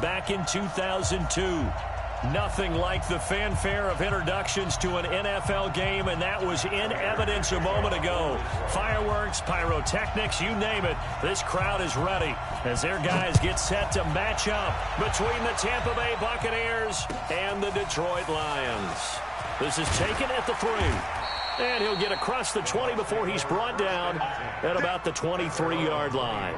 back in 2002. Nothing like the fanfare of introductions to an NFL game, and that was in evidence a moment ago. Fireworks, pyrotechnics, you name it. This crowd is ready as their guys get set to match up between the Tampa Bay Buccaneers and the Detroit Lions. This is taken at the 3. And he'll get across the 20 before he's brought down at about the 23-yard line.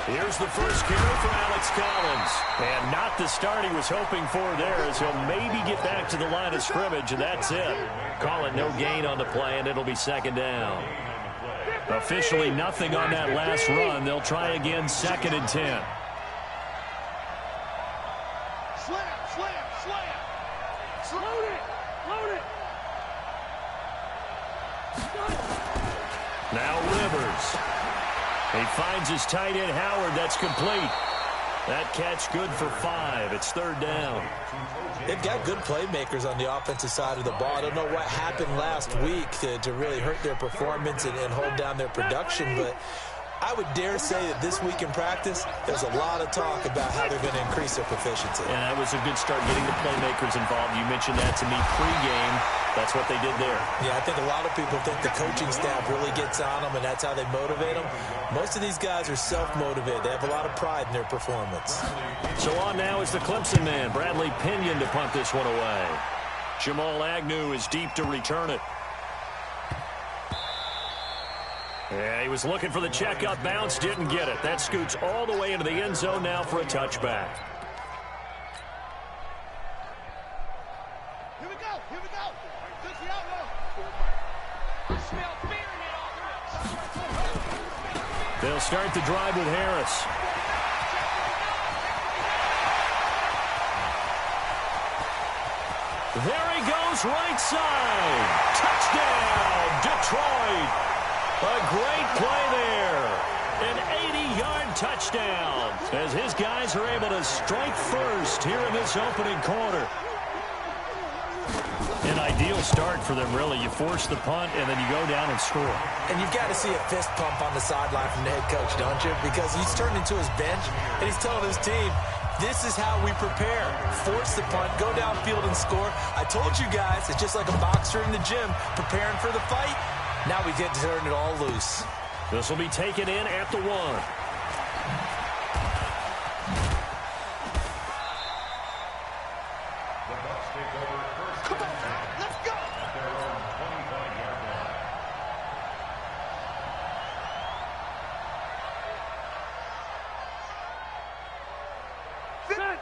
Here's the first carry for Alex Collins. And not the start he was hoping for there, as he'll maybe get back to the line of scrimmage, and that's it. Call it no gain on the play, and it'll be second down. Officially nothing on that last run. They'll try again, 2nd and 10. Now Rivers. He finds his tight end, Howard. That's complete. That catch good for 5. It's 3rd down. They've got good playmakers on the offensive side of the ball. I don't know what happened last week to really hurt their performance and hold down their production, but I would dare say that this week in practice, there's a lot of talk about how they're going to increase their proficiency. And that was a good start getting the playmakers involved. You mentioned that to me pregame. That's what they did there. Yeah, I think a lot of people think the coaching staff really gets on them, and that's how they motivate them. Most of these guys are self-motivated. They have a lot of pride in their performance. So on now is the Clemson man, Bradley Pinion, to punt this one away. Jamal Agnew is deep to return it. Yeah, he was looking for the checkup bounce, didn't get it. That scoots all the way into the end zone now for a touchback. Here we go. They'll start the drive with Harris. There he goes, right side. Touchdown, Detroit. A great play there. An 80-yard touchdown as his guys are able to strike first here in this opening quarter. An ideal start for them, really. You force the punt, and then you go down and score. And you've got to see a fist pump on the sideline from the head coach, don't you? Because he's turned into his bench, and he's telling his team, this is how we prepare. Force the punt, go downfield and score. I told you guys, it's just like a boxer in the gym preparing for the fight. Now we get to turn it all loose. This will be taken in at the 1. Come on, let's go.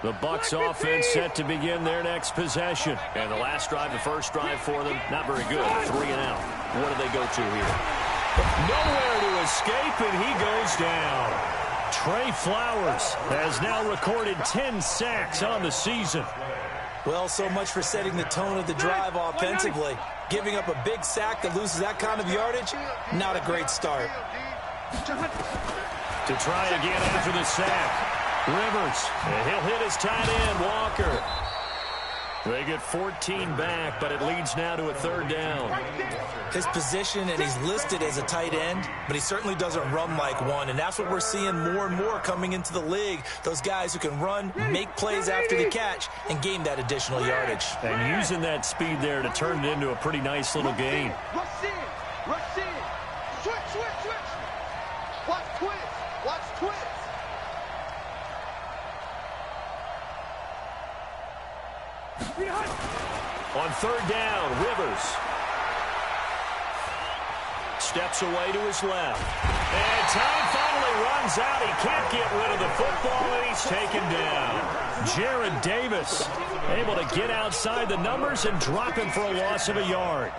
The Bucs offense set to begin their next possession. And the last drive, the first drive for them, not very good. 3 and out. What do they go to here? Nowhere to escape, and he goes down. Trey Flowers has now recorded 10 sacks on the season. Well, so much for setting the tone of the drive offensively. Giving up a big sack that loses that kind of yardage, not a great start. To try again after the sack. Rivers, and he'll hit his tight end, Walker. They get 14 back, but it leads now to a 3rd down. His position, and he's listed as a tight end, but he certainly doesn't run like one, and that's what we're seeing more and more coming into the league. Those guys who can run, make plays after the catch, and gain that additional yardage. And using that speed there to turn it into a pretty nice little game. Rush in. Switch. Watch twist. On 3rd down, Rivers steps away to his left. And time finally runs out. He can't get rid of the football, and he's taken down. Jared Davis able to get outside the numbers and drop him for a loss of a yard.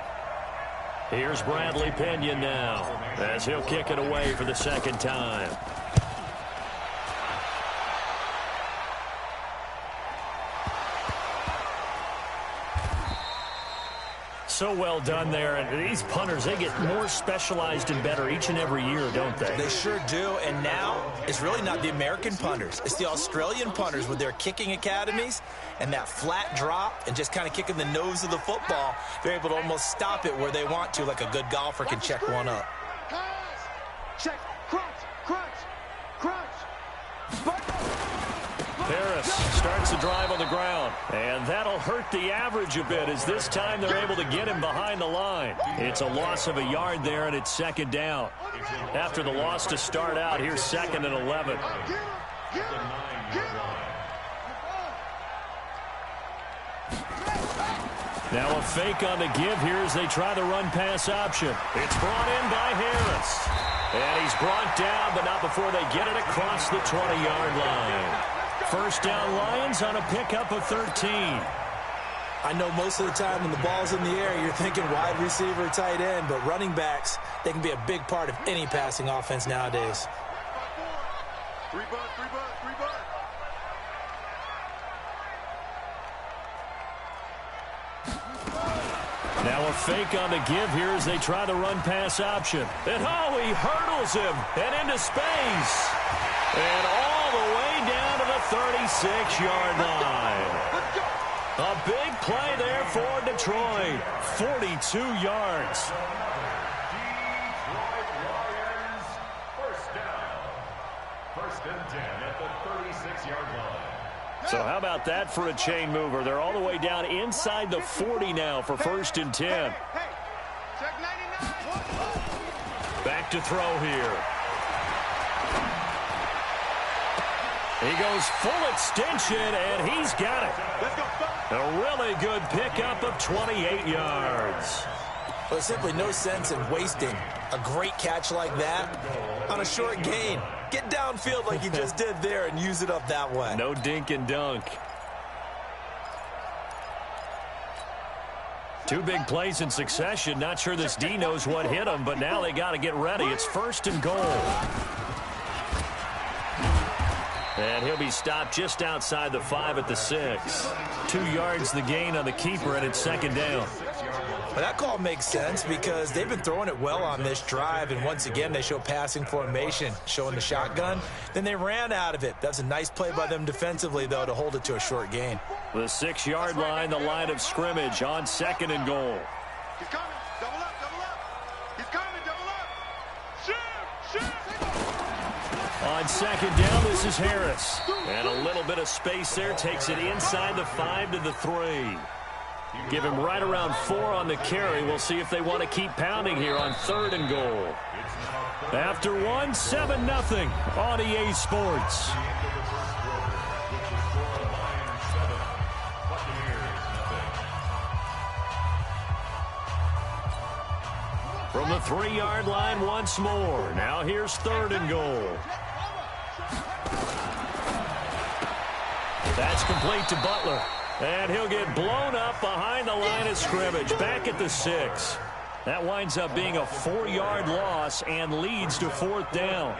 Here's Bradley Pinion now as he'll kick it away for the 2nd time. So well done there. And these punters, they get more specialized and better each and every year, don't they? They sure do. And now it's really not the American punters. It's the Australian punters with their kicking academies and that flat drop and just kind of kicking the nose of the football. They're able to almost stop it where they want to, like a good golfer can check one up. Check. Crunch. Harris starts the drive on the ground, and that'll hurt the average a bit as this time they're able to get him behind the line. It's a loss of a yard there, and it's second down. After the loss to start out, here's 2nd and 11. Now a fake on the give here as they try the run-pass option. It's brought in by Harris. And he's brought down, but not before they get it across the 20-yard line. First down Lions on a pickup of 13. I know most of the time when the ball's in the air, you're thinking wide receiver, tight end, but running backs, they can be a big part of any passing offense nowadays. Three bud. Now a fake on the give here as they try the run-pass option. And he hurdles him and into space. And all the way down to the 36-yard line. A big play there for Detroit. 42 yards. First and 10 at the 36-yard line. So how about that for a chain mover? They're all the way down inside the 40 now for 1st and 10. Hey, check 99. Back to throw here. He goes full extension, and he's got it. Let's go. A really good pickup of 28 yards. Well, there's simply no sense in wasting a great catch like that on a short gain. Get downfield like you just did there and use it up that way. No dink and dunk. Two big plays in succession. Not sure this D knows what hit him, but now they got to get ready. It's 1st and goal. And he'll be stopped just outside the 5 at the 6. 2 yards the gain on the keeper, and it's 2nd down. Well, that call makes sense because they've been throwing it well on this drive, and once again they show passing formation, showing the shotgun. Then they ran out of it. That's a nice play by them defensively, though, to hold it to a short gain. The 6-yard line, the line of scrimmage on 2nd and goal. He's coming. Double up. He's coming. Double up. Shoot. On 2nd down, this is Harris. And a little bit of space there. Takes it inside the 5 to the 3. Give him right around 4 on the carry. We'll see if they want to keep pounding here on 3rd and goal. After 1, 7-0 on EA Sports. From the 3-yard line once more. Now here's 3rd and goal. That's complete to Butler. And he'll get blown up behind the line of scrimmage. Back at the 6. That winds up being a 4-yard loss and leads to 4th down.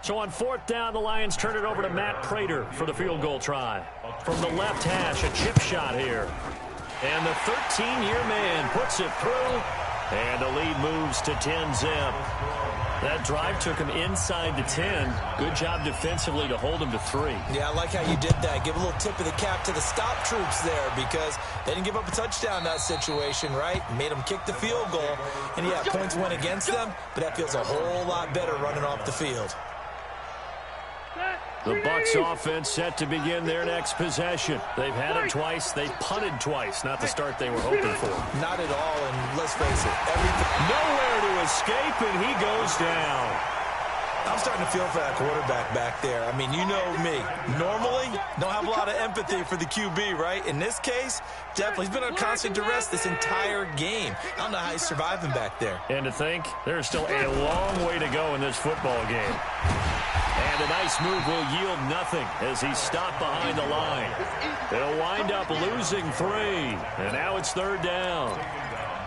So on 4th down, the Lions turn it over to Matt Prater for the field goal try. From the left hash, a chip shot here. And the 13-year man puts it through. And the lead moves to 10-zip. That drive took him inside the 10. Good job defensively to hold him to 3. Yeah, I like how you did that. Give a little tip of the cap to the stop troops there because they didn't give up a touchdown in that situation, right? Made them kick the field goal. And, yeah, points went against them, but that feels a whole lot better running off the field. The Bucs offense set to begin their next possession. They've had it twice. They've punted twice. Not the start they were hoping for. Not at all, and let's face it, everything. Nowhere to escape, and he goes down. I'm starting to feel for that quarterback back there. I mean, you know me. Normally, don't have a lot of empathy for the QB, right? In this case, definitely. He's been on constant duress this entire game. I don't know how he's surviving back there. And to think, there's still a long way to go in this football game. And a nice move will yield nothing as he's stopped behind the line. They'll wind up losing 3. And now it's 3rd down.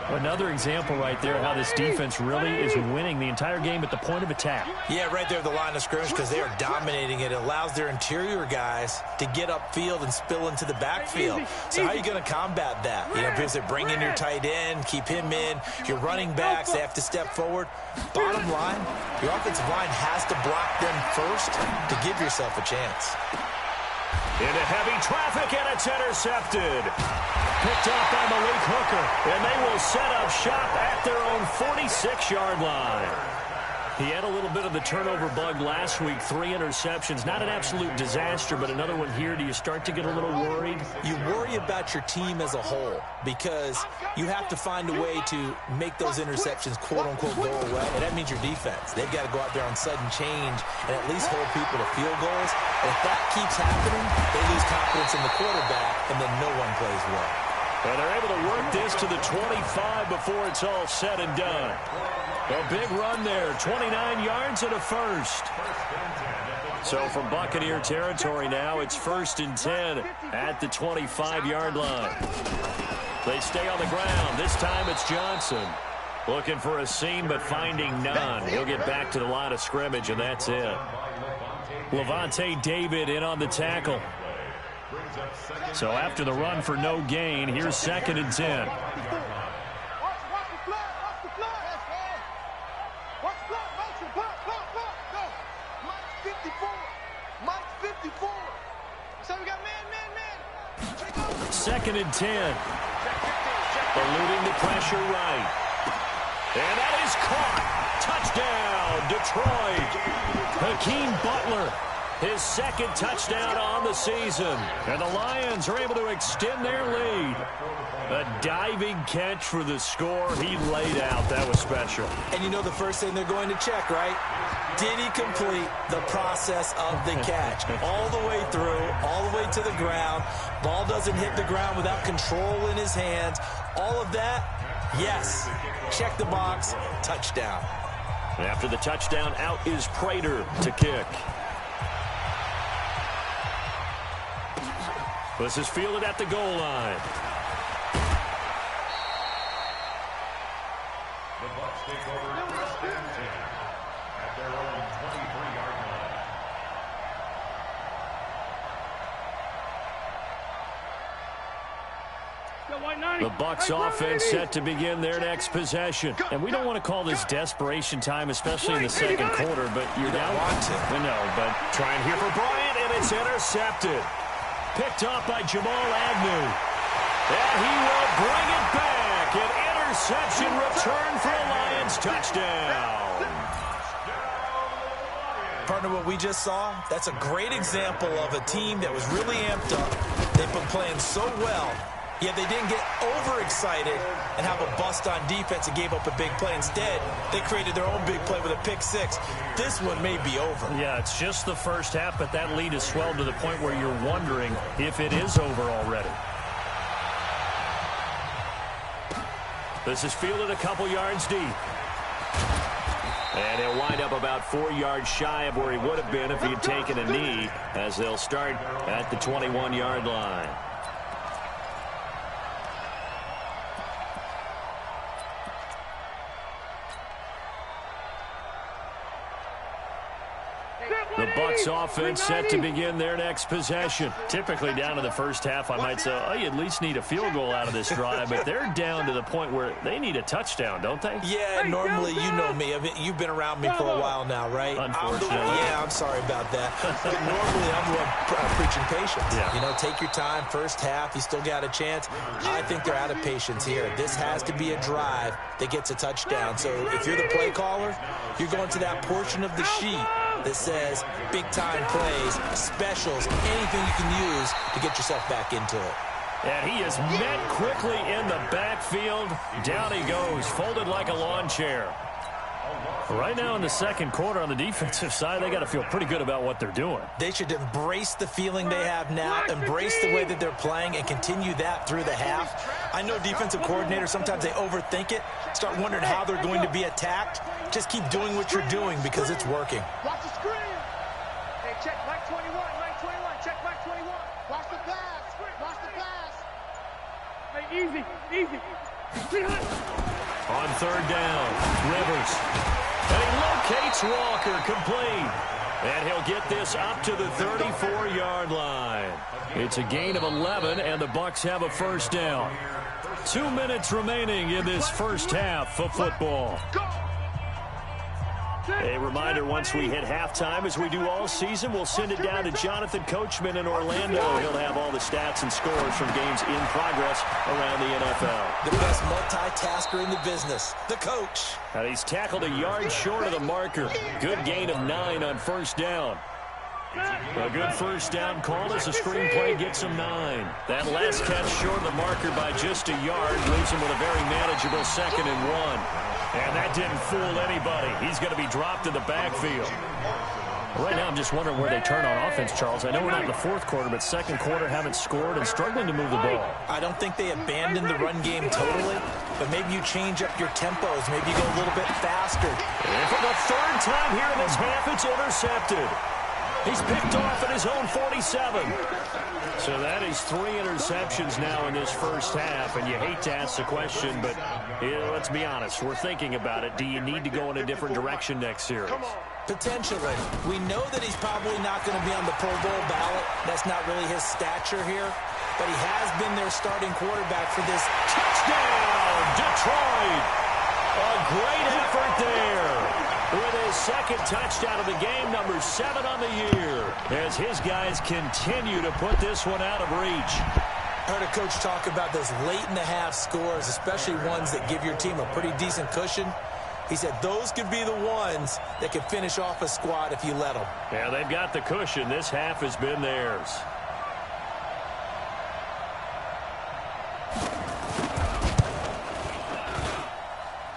Another example right there how this defense really is winning the entire game at the point of attack. Yeah, right there at the line of scrimmage because they are dominating it. It allows their interior guys to get upfield and spill into the backfield. So how are you going to combat that? You know, because they bring in your tight end, keep him in. Your running backs, they have to step forward. Bottom line, your offensive line has to block them first to give yourself a chance. Into heavy traffic, and it's intercepted. Picked up by Malik Hooker, and they will set up shop at their own 46-yard line. He had a little bit of the turnover bug last week, 3 interceptions. Not an absolute disaster, but another one here. Do you start to get a little worried? You worry about your team as a whole because you have to find a way to make those interceptions, quote-unquote, go away. And that means your defense. They've got to go out there on sudden change and at least hold people to field goals. And if that keeps happening, they lose confidence in the quarterback, and then no one plays well. And they're able to work this to the 25 before it's all said and done. A big run there, 29 yards and a first. So from Buccaneer territory now, it's 1st and 10 at the 25-yard line. They stay on the ground. This time it's Johnson. Looking for a seam, but finding none. He'll get back to the line of scrimmage, and that's it. Levante David in on the tackle. So after the run for no gain, here's 2nd and 10. Second and 10. Eluding the pressure right. And that is caught. Touchdown, Detroit. Hakeem Butler, his 2nd touchdown on the season. And the Lions are able to extend their lead. A diving catch for the score. He laid out. That was special. And you know the first thing they're going to check, right? Did he complete the process of the catch? All the way through, all the way to the ground. Ball doesn't hit the ground without control in his hands. All of that, yes. Check the box, touchdown. After the touchdown, out is Prater to kick. This is fielded at the goal line. The Bucs take over 1st and 10 at their own 23-yard line. The Bucs offense set to begin their next possession. And we don't want to call this desperation time, especially in the second quarter, but you're down. I know, but trying here for Bryant, and it's intercepted. Picked off by Jamal Agnew. And he will bring it back. An interception return for a Lions touchdown. Partner, what we just saw, that's a great example of a team that was really amped up. They've been playing so well, yet they didn't get overexcited and have a bust on defense and gave up a big play. Instead, they created their own big play with a pick-6. This one may be over. Yeah, it's just the first half, but that lead has swelled to the point where you're wondering if it is over already. This is fielded a couple yards deep. And he'll wind up about 4 yards shy of where he would have been if he had taken a knee, as they'll start at the 21-yard line. The Bucs offense set to begin their next possession. Typically down to the first half, I might say, oh, you at least need a field goal out of this drive, but they're down to the point where they need a touchdown, don't they? Yeah, normally, you know me. I mean, you've been around me for a while now, right? Unfortunately. I'm sorry about that. But normally, I'm the one preaching patience. Yeah. You know, take your time, first half, you still got a chance. I think they're out of patience here. This has to be a drive that gets a touchdown. So if you're the play caller, you're going to that portion of the sheet that says big-time plays, specials, anything you can use to get yourself back into it. And he is met quickly in the backfield. Down he goes, folded like a lawn chair. Right now in the second quarter on the defensive side, they got to feel pretty good about what they're doing. They should embrace the feeling they have now, embrace the way that they're playing, and continue that through the half. I know defensive coordinators, sometimes they overthink it, start wondering how they're going to be attacked. Just keep doing what you're doing because it's working. Watch the screen. Hey, check Mike 21, Mike 21, check Mike 21. Watch the pass, watch the pass. Hey, easy, easy. On third down, Rivers. And he locates Walker, complete. And he'll get this up to the 34-yard line. It's a gain of 11, and the Bucs have a first down. 2 minutes remaining in this first half of football. A reminder, once we hit halftime, as we do all season, we'll send it down to Jonathan Coachman in Orlando. He'll have all the stats and scores from games in progress around the NFL. The best multitasker in the business, the coach. And he's tackled a yard short of the marker. Good gain of 9 on first down. A good first down call as the screenplay gets him 9. That last catch short of the marker by just a yard leaves him with a very manageable 2nd and 1. And that didn't fool anybody. He's going to be dropped in the backfield. Right now, I'm just wondering where they turn on offense, Charles. I know we're not in the fourth quarter, but second quarter haven't scored and struggling to move the ball. I don't think they abandoned the run game totally, but maybe you change up your tempos. Maybe you go a little bit faster. And for the third time here in this half, it's intercepted. He's picked off at his own 47. So that is 3 interceptions now in this first half, and you hate to ask the question, but let's be honest, we're thinking about it. Do you need to go in a different direction next series? Potentially. We know that he's probably not going to be on the Pro Bowl ballot. That's not really his stature here, but he has been their starting quarterback for this. Touchdown, Detroit! A great effort there. With his second touchdown of the game, number 7 on the year, as his guys continue to put this one out of reach. Heard a coach talk about those late-in-the-half scores, especially ones that give your team a pretty decent cushion. He said those could be the ones that could finish off a squad if you let them. Yeah, they've got the cushion. This half has been theirs.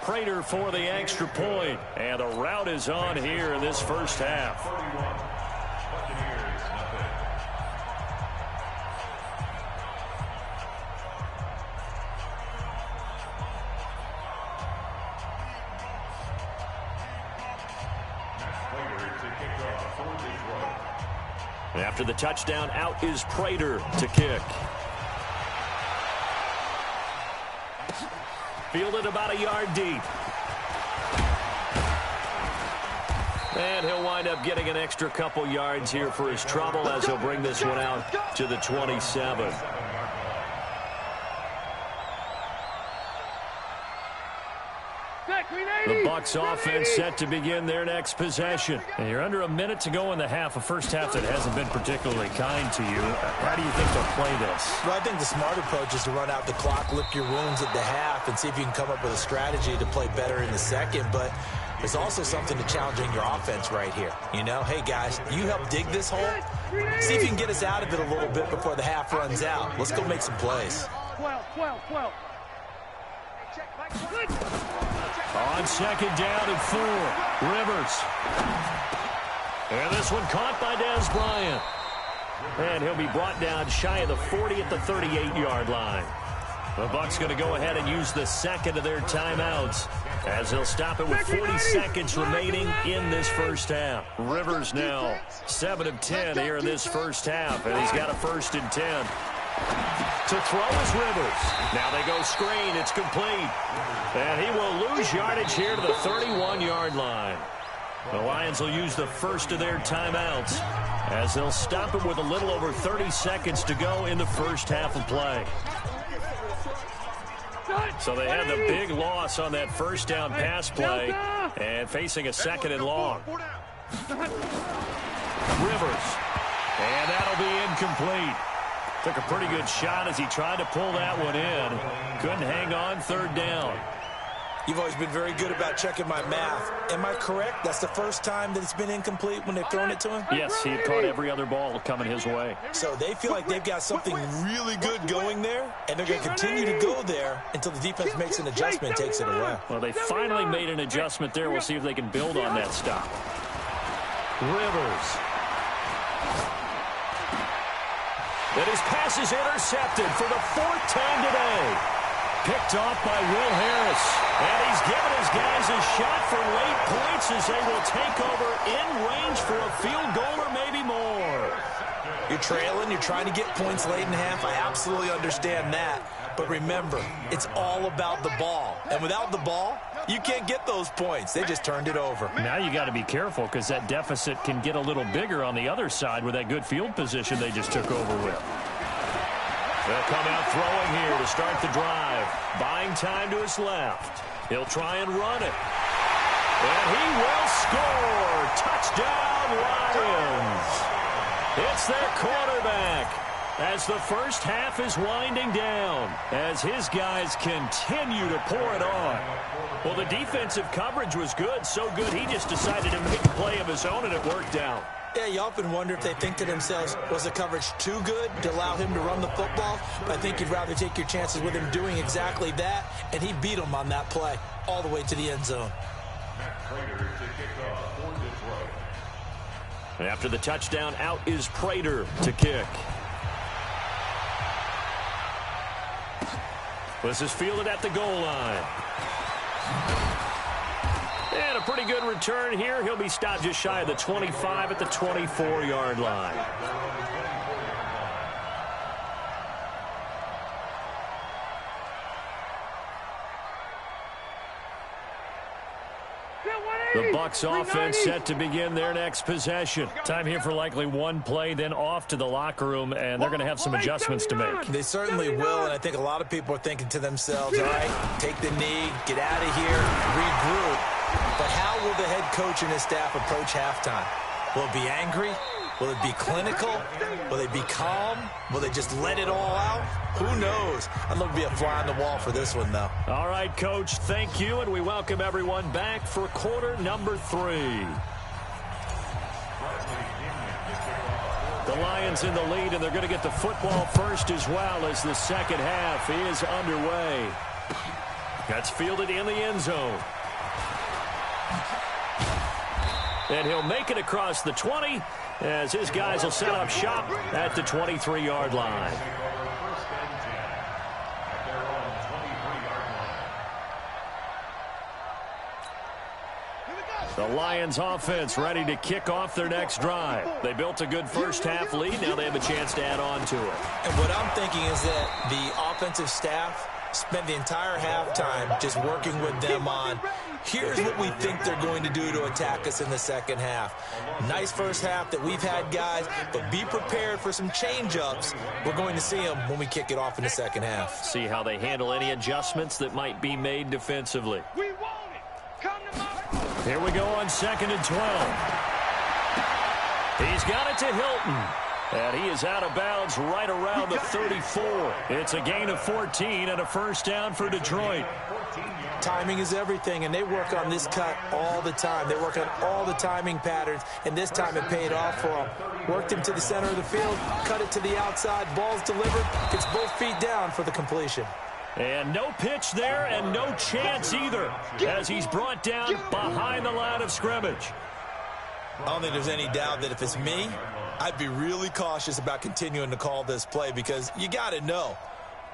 Prater for the extra point, and the route is on here in this first half. After the touchdown, out is Prater to kick. Fielded about a yard deep. And he'll wind up getting an extra couple yards here for his trouble as he'll bring this one out to the 27. The Bucs offense set to begin their next possession. And you're under a minute to go in the half, a first half that hasn't been particularly kind to you. How do you think they'll play this? Well, I think the smart approach is to run out the clock, lick your wounds at the half, and see if you can come up with a strategy to play better in the second. But there's also something to challenging your offense right here. You know, hey, guys, you help dig this hole. See if you can get us out of it a little bit before the half runs out. Let's go make some plays. 12. On second down and 4, Rivers. And this one caught by Dez Bryant. And he'll be brought down shy of the 40 at the 38-yard line. The Bucs going to go ahead and use the second of their timeouts as they'll stop it with 40 seconds remaining in this first half. Rivers now 7 of 10 here in this first half, and he's got a 1st and 10. To throw is Rivers. Now they go screen. It's complete. And he will lose yardage here to the 31-yard line. The Lions will use the first of their timeouts as they'll stop it with a little over 30 seconds to go in the first half of play. So they had the big loss on that first down pass play and facing a 2nd and long. Rivers. And that'll be incomplete. Took a pretty good shot as he tried to pull that one in. Couldn't hang on, 3rd down. You've always been very good about checking my math. Am I correct? That's the first time that it's been incomplete when they've thrown it to him? Yes, he had caught every other ball coming his way. So they feel like they've got something really good going there, and they're going to continue to go there until the defense makes an adjustment and takes it away. Well, they finally made an adjustment there. We'll see if they can build on that stop. Rivers. That his pass is intercepted for the 4th time today. Picked off by Will Harris. And he's given his guys a shot for late points as they will take over in range for a field goal or maybe more. You're trailing. You're trying to get points late in half. I absolutely understand that. But remember, it's all about the ball. And without the ball, you can't get those points. They just turned it over. Now you got to be careful because that deficit can get a little bigger on the other side with that good field position they just took over with. They'll come out throwing here to start the drive. Buying time to his left. He'll try and run it. And he will score. Touchdown, Lions. It's their quarterback as the first half is winding down, as his guys continue to pour it on. Well, the defensive coverage was good, so good he just decided to make a play of his own, and it worked out. Yeah, you often wonder if they think to themselves, was the coverage too good to allow him to run the football? But I think you'd rather take your chances with him doing exactly that, and he beat him on that play all the way to the end zone. After the touchdown, out is Prater to kick. This is fielded at the goal line. And a pretty good return here. He'll be stopped just shy of the 25 at the 24-yard line. The Bucs offense set to begin their next possession. Time here for likely one play, then off to the locker room, and they're going to have some adjustments to make. They certainly will, and I think a lot of people are thinking to themselves, all right, take the knee, get out of here, regroup. But how will the head coach and his staff approach halftime? Will it be angry? Will it be clinical? Will they be calm? Will they just let it all out? Who knows? I'd love to be a fly on the wall for this one, though. All right, Coach, thank you, and we welcome everyone back for quarter number 3. The Lions in the lead, and they're going to get the football first as well as the second half is underway. That's fielded in the end zone. And he'll make it across the 20 as his guys will set up shop at the 23-yard line. The Lions offense ready to kick off their next drive. They built a good first half lead. Now they have a chance to add on to it. And what I'm thinking is that the offensive staff spent the entire halftime just working with them on, here's what we think they're going to do to attack us in the second half. Nice first half that we've had, guys, but be prepared for some change-ups. We're going to see them when we kick it off in the second half. See how they handle any adjustments that might be made defensively. We want it. Come to my... Here we go on 2nd and 12. He's got it to Hilton. And he is out of bounds right around the 34. It's a gain of 14 and a first down for Detroit. Timing is everything, and they work on this cut all the time. They work on all the timing patterns, and this time it paid off for them. Worked him to the center of the field, cut it to the outside, ball's delivered, gets both feet down for the completion. And no pitch there and no chance either as he's brought down behind the line of scrimmage. I don't think there's any doubt that if it's me, I'd be really cautious about continuing to call this play because you got to know,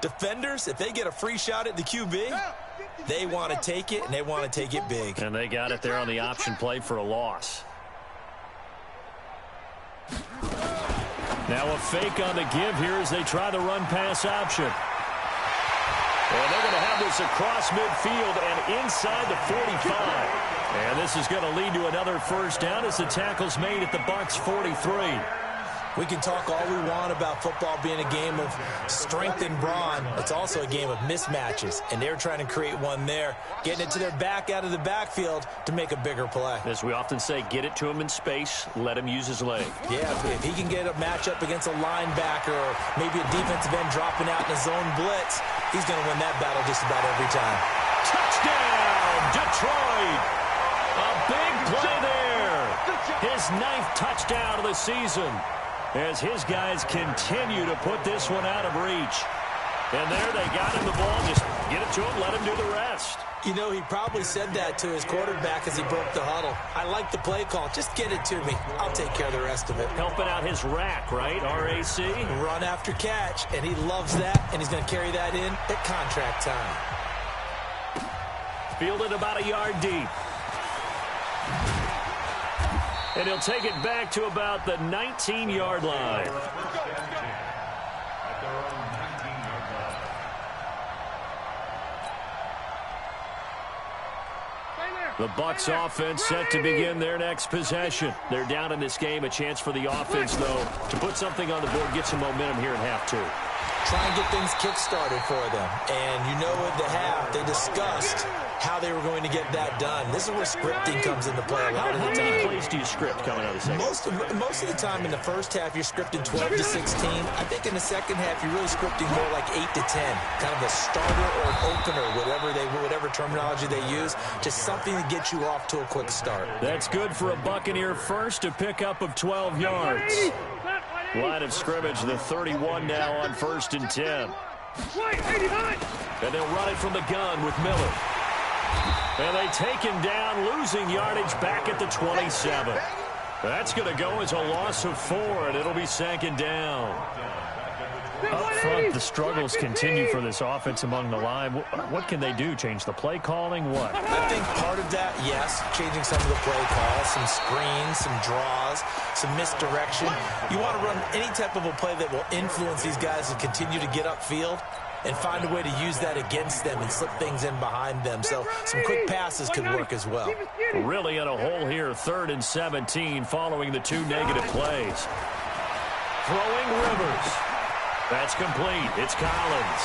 defenders, if they get a free shot at the QB, they want to take it, and they want to take it big. And they got it there on the option play for a loss. Now a fake on the give here as they try the run-pass option. And they're going to have this across midfield and inside the 45. And this is going to lead to another first down as the tackle's made at the Bucs 43. We can talk all we want about football being a game of strength and brawn. It's also a game of mismatches, and they're trying to create one there, getting it to their back out of the backfield to make a bigger play. As we often say, get it to him in space, let him use his leg. Yeah, if he can get a matchup against a linebacker or maybe a defensive end dropping out in a zone blitz, he's going to win that battle just about every time. Touchdown, Detroit! A big play there. His 9th touchdown of the season as his guys continue to put this one out of reach. And there they got him the ball. Just get it to him, let him do the rest. You know, he probably said that to his quarterback as he broke the huddle. I like the play call. Just get it to me. I'll take care of the rest of it. Helping out his rack, right? RAC. Run after catch, and he loves that, and he's going to carry that in at contract time. Fielded about a yard deep. And he'll take it back to about the 19-yard line. The Bucs offense set to begin their next possession. They're down in this game. A chance for the offense, though, to put something on the board, get some momentum here in half two. Try and get things kick-started for them. And you know at the half, they discussed how they were going to get that done. This is where scripting comes into play a lot of the time. How many plays do you script coming out of the second? Most of the time in the first half, you're scripting 12 to 16. I think in the second half, you're really scripting more like 8 to 10. Kind of a starter or an opener, whatever terminology they use. Just something to get you off to a quick start. That's good for a Buccaneer first, a pickup of 12 yards. Line of scrimmage, the 31 now on 1st and 10. And they'll run it from the gun with Miller. And they take him down, losing yardage back at the 27. That's going to go as a loss of 4, and it'll be 2nd down. Up front, the struggles continue for this offense among the line. What can they do? Change the play calling? What? I think part of that, yes, changing some of the play calls, some screens, some draws, some misdirection. You want to run any type of a play that will influence these guys and continue to get upfield and find a way to use that against them and slip things in behind them. So some quick passes could work as well. Really in a hole here, 3rd and 17 following the 2 negative plays. Throwing Rivers. That's complete. It's Collins.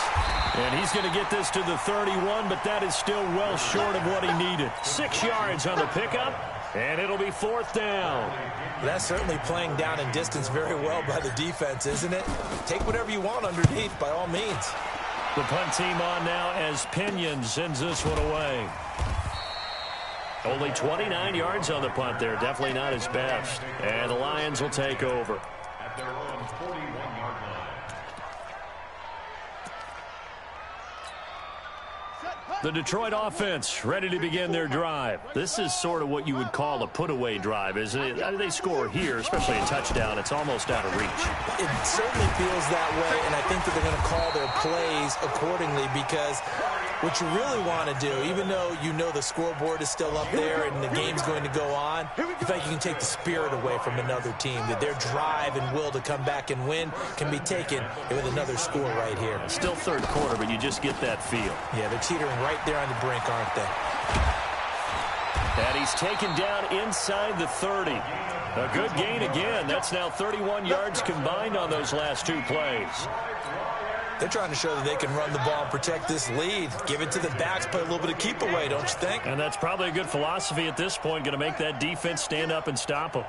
And he's going to get this to the 31, but that is still well short of what he needed. 6 yards on the pickup, and it'll be 4th down. That's certainly playing down in distance very well by the defense, isn't it? Take whatever you want underneath, by all means. The punt team on now as Pinion sends this one away. Only 29 yards on the punt there. Definitely not his best. And the Lions will take over. At their own 41-yard line. The Detroit offense ready to begin their drive. This is sort of what you would call a put-away drive, isn't it? They score here, especially a touchdown. It's almost out of reach. It certainly feels that way, and I think that they're going to call their plays accordingly because what you really want to do, even though you know the scoreboard is still up there and the game's going to go on, you feel like you can take the spirit away from another team, that their drive and will to come back and win can be taken with another score right here. Still 3rd quarter, but you just get that feel. Yeah, they're teetering right there on the brink, aren't they? And he's taken down inside the 30. A good gain again. That's now 31 yards combined on those last 2 plays. They're trying to show that they can run the ball and protect this lead. Give it to the backs, play a little bit of keep away, don't you think? And that's probably a good philosophy at this point, going to make that defense stand up and stop them.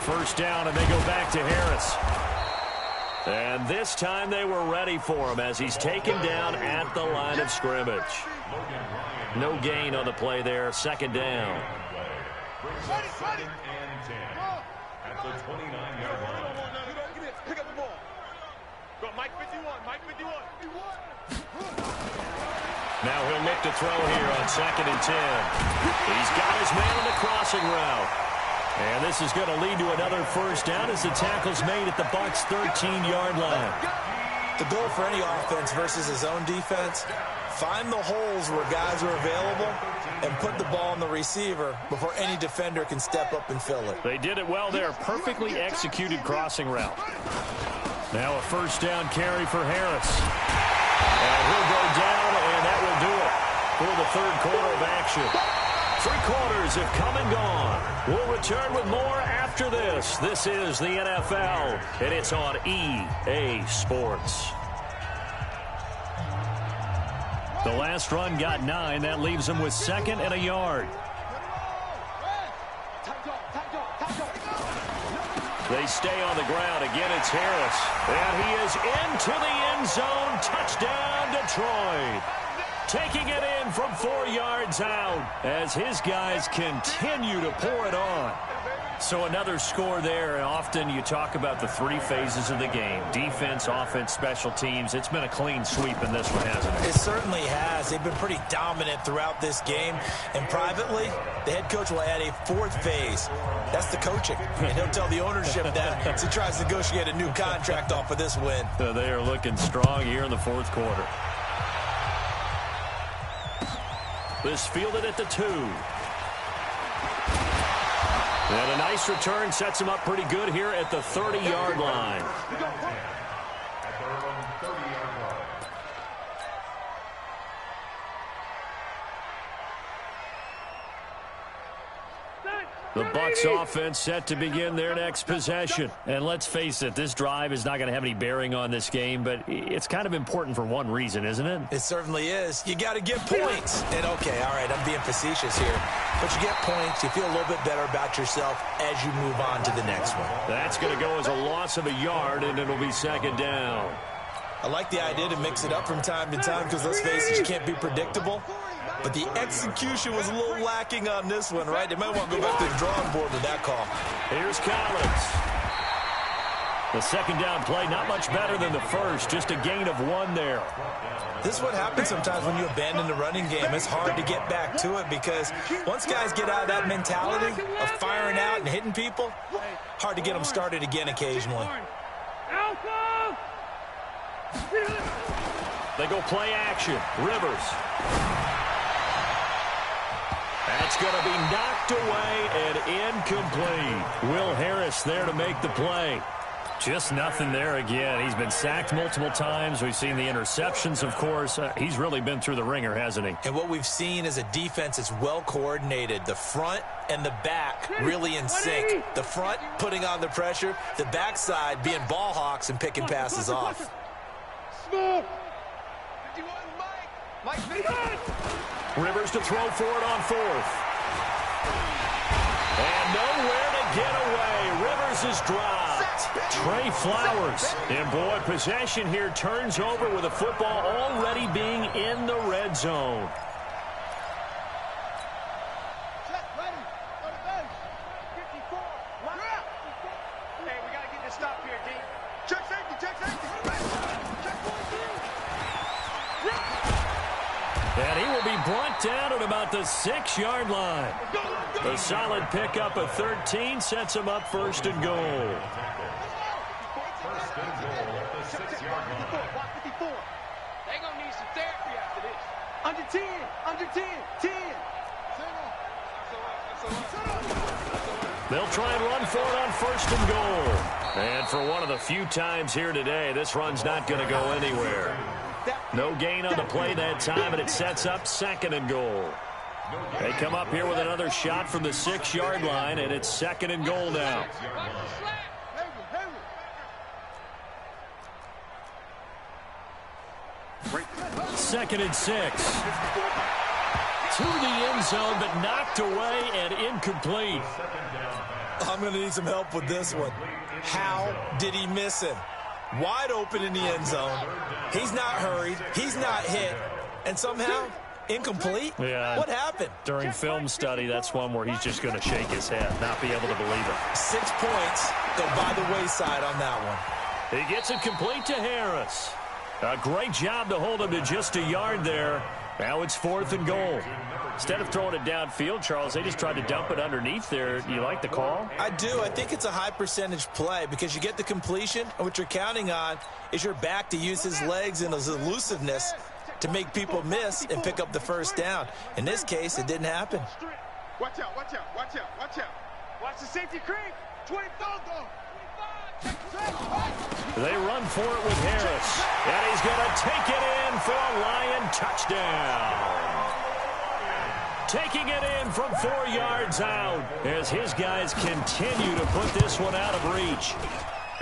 First down, and they go back to Harris. And this time they were ready for him as he's taken down at the line of scrimmage. No gain on the play there. 2nd down. At the 29-yard line. Pick up the ball. Go, Mike 51, Mike 51. Now he'll look to throw here on 2nd and 10. He's got his man on the crossing route. And this is going to lead to another first down as the tackle's made at the Bucs' 13-yard line. The goal for any offense versus his own defense, find the holes where guys are available and put the ball on the receiver before any defender can step up and fill it. They did it well there. Perfectly executed crossing route. Now a first down carry for Harris. And he'll go down, and that will do it for the 3rd quarter of action. 3 quarters have come and gone. We'll return with more after this. This is the NFL, and it's on EA Sports. The last run got 9. That leaves them with 2nd and a yard. They stay on the ground. Again, it's Harris. And he is into the end zone. Touchdown, Detroit. Taking it in from 4 yards out as his guys continue to pour it on. So another score there, and often you talk about the 3 phases of the game. Defense, offense, special teams. It's been a clean sweep in this one, hasn't it? It certainly has. They've been pretty dominant throughout this game. And privately, the head coach will add a 4th phase. That's the coaching. And he'll tell the ownership that as he tries to negotiate a new contract off of this win. So they are looking strong here in the 4th quarter. This fielded at the 2. And a nice return sets him up pretty good here at the 30-yard line. The Bucs offense set to begin their next possession. And let's face it, this drive is not going to have any bearing on this game, but it's kind of important for one reason, isn't it? It certainly is. You got to get points. And okay, all right, I'm being facetious here. But you get points, you feel a little bit better about yourself as you move on to the next one. That's going to go as a loss of a yard, and it'll be second down. I like the idea to mix it up from time to time because, let's face it, you can't be predictable. But the execution was a little lacking on this one, right? They might want to go back to the drawing board with that call. Here's Collins. The second down play, not much better than the first, just a gain of 1 there. This is what happens sometimes when you abandon the running game. It's hard to get back to it because once guys get out of that mentality of firing out and hitting people, hard to get them started again occasionally. They go play action. Rivers. That's going to be knocked away and incomplete. Will Harris there to make the play. Just nothing there again. He's been sacked multiple times. We've seen the interceptions, of course. He's really been through the ringer, hasn't he? And what we've seen is a defense that's well coordinated. The front and the back really in sync. The front putting on the pressure. The backside being ball hawks and picking passes off. Rivers to throw for it on 4th. And nowhere to get away. Rivers is dropped. Trey Flowers. And boy, possession here turns over with the football already being in the red zone. Hey, we got to get this stop here, D. Check safety, check safety. And he will be brought down at about the 6-yard line. A solid pickup of 13 sets him up 1st and goal. First and goal at the 6-yard line. Block 54. They're going to need some therapy after this. Under 10, under 10, 10. They'll try and run for it on 1st and goal. And for one of the few times here today, this run's not going to go anywhere. No gain on the play that time, and it sets up 2nd and goal. They come up here with another shot from the 6-yard line, and it's 2nd and goal now. 2nd and 6. To the end zone, but knocked away and incomplete. I'm going to need some help with this one. How did he miss him? Wide open in the end zone. He's not hurried. He's not hit. And somehow, incomplete? Yeah. What happened? During film study, that's one where he's just going to shake his head, not be able to believe it. 6 points go by the wayside on that one. He gets it complete to Harris. A great job to hold him to just a yard there. Now it's 4th and goal. Instead of throwing it downfield, Charles, they just tried to dump it underneath there. You like the call? I do. I think it's a high percentage play because you get the completion, and what you're counting on is your back to use his legs and his elusiveness to make people miss and pick up the 1st down. In this case, it didn't happen. Watch out, watch out, watch out, watch out. Watch the safety creep. 25, though. They run for it with Harris. And he's going to take it in for a Lion touchdown. Taking it in from 4 yards out as his guys continue to put this one out of reach.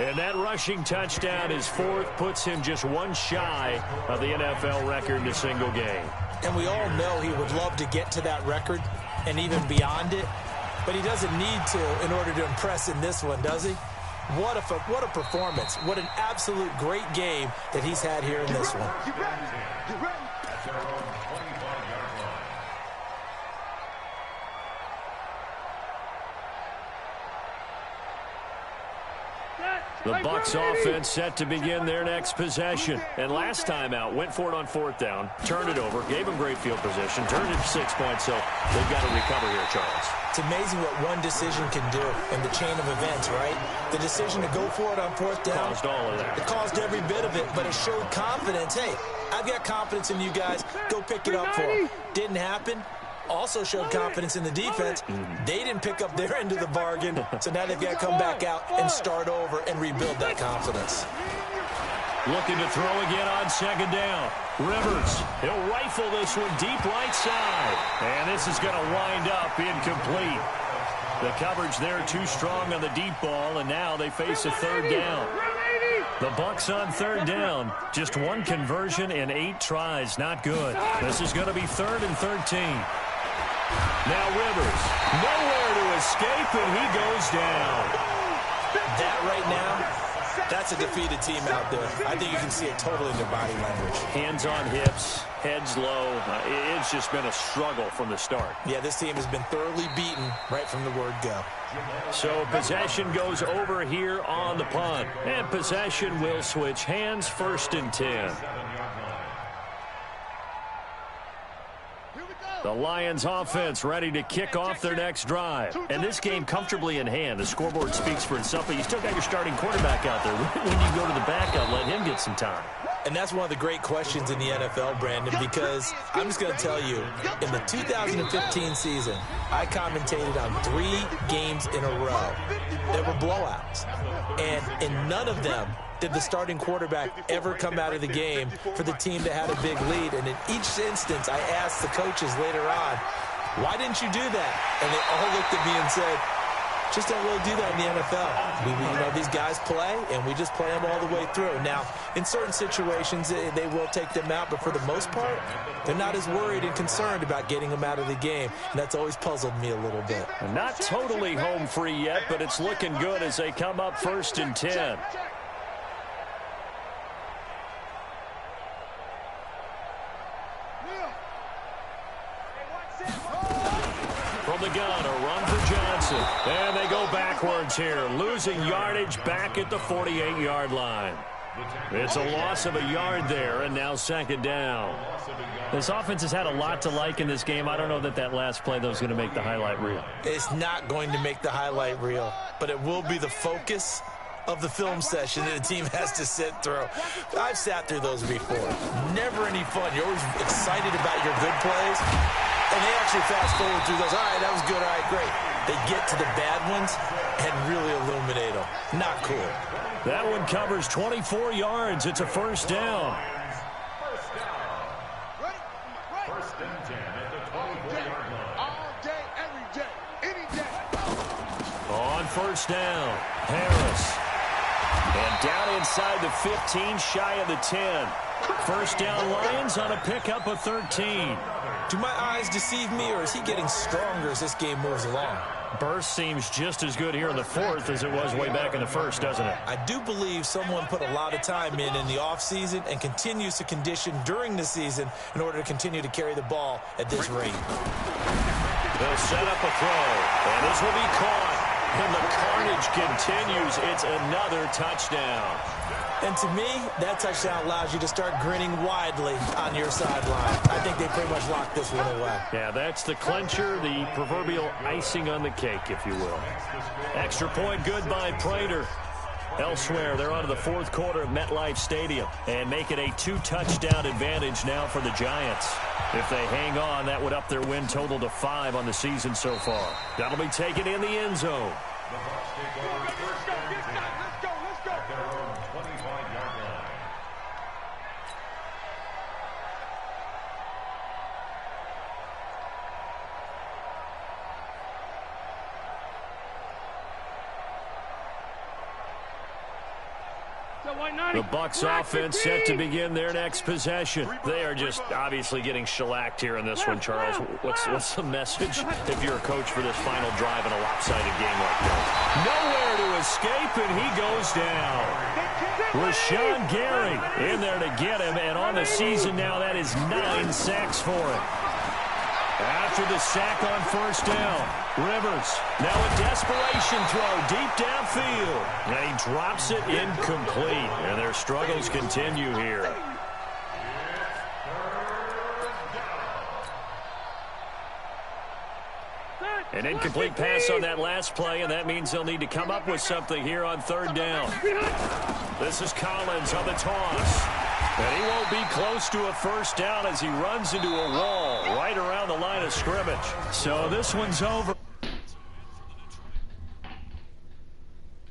And that rushing touchdown, his 4th, puts him just 1 shy of the NFL record in a single game. And we all know he would love to get to that record and even beyond it. But he doesn't need to in order to impress in this one, does he? What a performance. What an absolute great game that he's had here in this one. Get ready. Get ready. At their own 25-yard line. The Bucs offense set to begin their next possession. And last time out, went for it on 4th down, turned it over, gave them great field position, turned it to 6 points, so they've got to recover here, Charles. It's amazing what one decision can do in the chain of events, right? The decision to go for it on 4th down. Caused all of that. It caused every bit of it, but it showed confidence. Hey, I've got confidence in you guys. Go pick it up for them. Didn't happen. Also showed confidence in the defense. They didn't pick up their end of the bargain, so now they've got to come back out and start over and rebuild that confidence. Looking to throw again on 2nd down. Rivers, he'll rifle this one deep right side. And this is going to wind up incomplete. The coverage there too strong on the deep ball, and now they face a third down. The Bucs on third down. Just one conversion in 8 tries. Not good. This is going to be 3rd and 13. Now Rivers. Nowhere to escape, and he goes down. That right now, that's a defeated team out there. I think you can see it totally in their body language. Hands on hips, heads low. It's just been a struggle from the start. Yeah, this team has been thoroughly beaten right from the word go. So possession goes over here on the punt. And possession will switch hands, 1st and 10. The Lions offense ready to kick off their next drive. And this game comfortably in hand. The scoreboard speaks for itself, but you still got your starting quarterback out there. When you go to the backup, let him get some time. And that's one of the great questions in the NFL, Brandon, because I'm just going to tell you, in the 2015 season, I commentated on 3 games in a row that were blowouts. And in none of them did the starting quarterback ever come out of the game for the team that had a big lead. And in each instance, I asked the coaches later on, why didn't you do that? And they all looked at me and said, just don't really do that in the NFL. These guys play, and we just play them all the way through. Now, in certain situations, they will take them out, but for the most part, they're not as worried and concerned about getting them out of the game. And that's always puzzled me a little bit. Not totally home free yet, but it's looking good as they come up 1st and 10. From the gun, a run for Johnson. And they go backwards here, losing yardage back at the 48-yard line. It's a loss of a yard there, and now 2nd down. This offense has had a lot to like in this game. I don't know that last play, though, is going to make the highlight reel. It's not going to make the highlight reel, but it will be the focus of the film session that the team has to sit through. I've sat through those before. Never any fun. You're always excited about your good plays, and they actually fast forward through those. All right, that was good. All right, great. They get to the bad ones and really illuminate them. Not cool. That one covers 24 yards. It's a 1st down. First and 10 at the 24-yard line. All day, every day, any day. On 1st down, Harris. And down inside the 15, shy of the 10. 1st down, Lions on a pickup of 13. Do my eyes deceive me, or is he getting stronger as this game moves along? Burst seems just as good here in the 4th as it was way back in the 1st, doesn't it? I do believe someone put a lot of time in the offseason and continues to condition during the season in order to continue to carry the ball at this rate. They'll set up a throw, and this will be caught. And the carnage continues. It's another touchdown. And to me, that touchdown allows you to start grinning widely on your sideline. I think they pretty much locked this one away. Yeah, that's the clincher, the proverbial icing on the cake, if you will. Extra point good by Prater. Elsewhere, they're on to the 4th quarter of MetLife Stadium and make it a 2-touchdown advantage now for the Giants. If they hang on, that would up their win total to 5 on the season so far. That'll be taken in the end zone. The Bucs take over 1st and 10 at their own 25-yard line. The Bucs offense set to begin their next possession. They are just obviously getting shellacked here in this one, Charles. What's the message if you're a coach for this final drive in a lopsided game like that? Nowhere to escape, and he goes down. Rashawn Gary in there to get him, and on the season now, that is 9 sacks for him. After the sack on 1st down, Rivers now a desperation throw deep downfield. And he drops it incomplete. And their struggles continue here. An incomplete pass on that last play, and that means they'll need to come up with something here on 3rd down. This is Collins on the toss. And he won't be close to a 1st down as he runs into a wall right around the line of scrimmage. So this one's over.